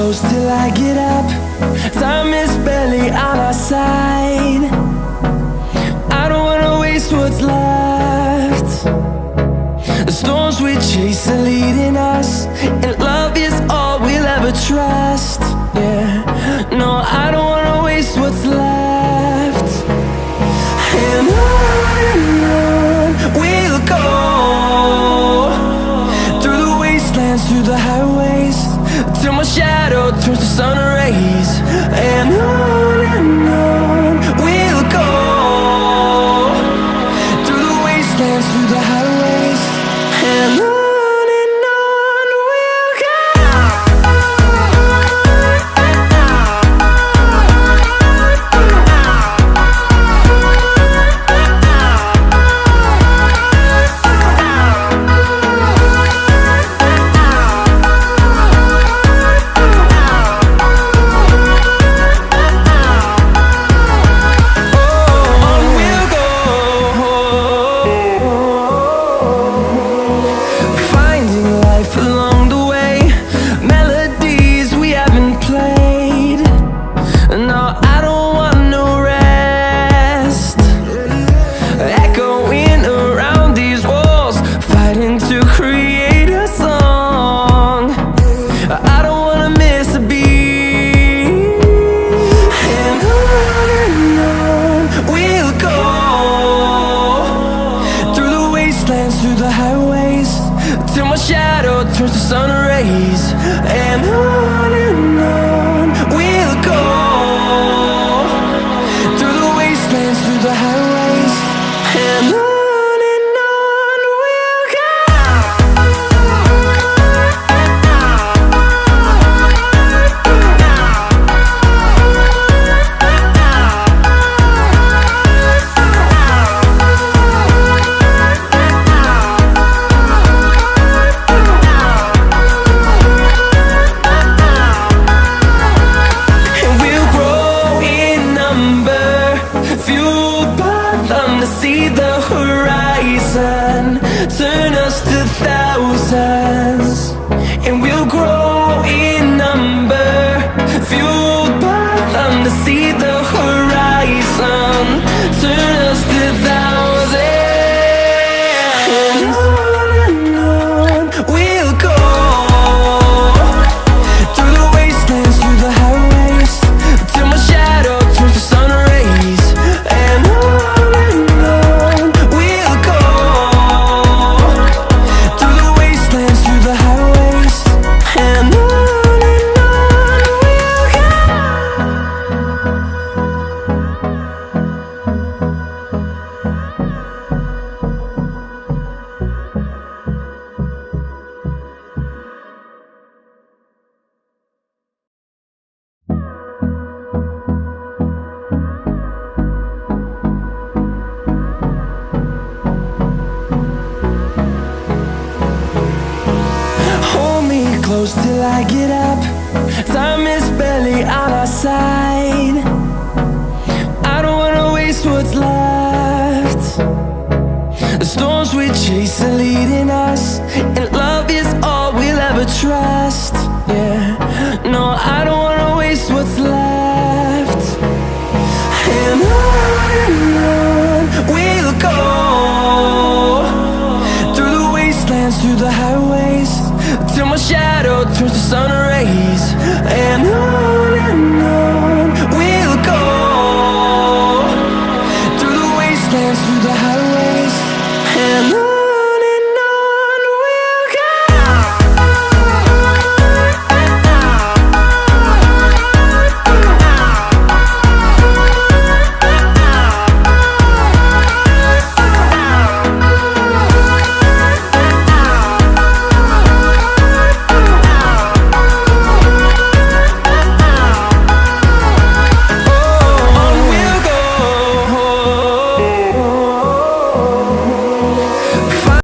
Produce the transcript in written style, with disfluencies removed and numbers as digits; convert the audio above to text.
close till I get up. Time is barely on our side. I don't wanna waste what's left. The storms we chase are leading us, and love is all we'll ever trust. Yeah, no, I don't wanna waste what's left. And on we'll go, through the wastelands, through the highways, till my shadow turns to sun rays. And on we'll go, through the wastelands, through the highways, and on we'll go. Through the highways, till my shadow turns to sun rays. And on we'll go, through the wastelands, through the highways, and on we'll go. See the horizon turn us to thousands, and we'll grow in number, fueled by them. To see the horizon turn us to thousands, and on we'll go, through the wastelands, through the highways, till my shadow turns to sun rays. And close till I get up. Time is barely on our side. I don't wanna waste what's left. The storms we chase are leading us, and love is all we'll ever trust. Yeah, no, I don't wanna waste what's left. And on we'll go, through the wastelands, through the highways, till my shadow turns to sun rays.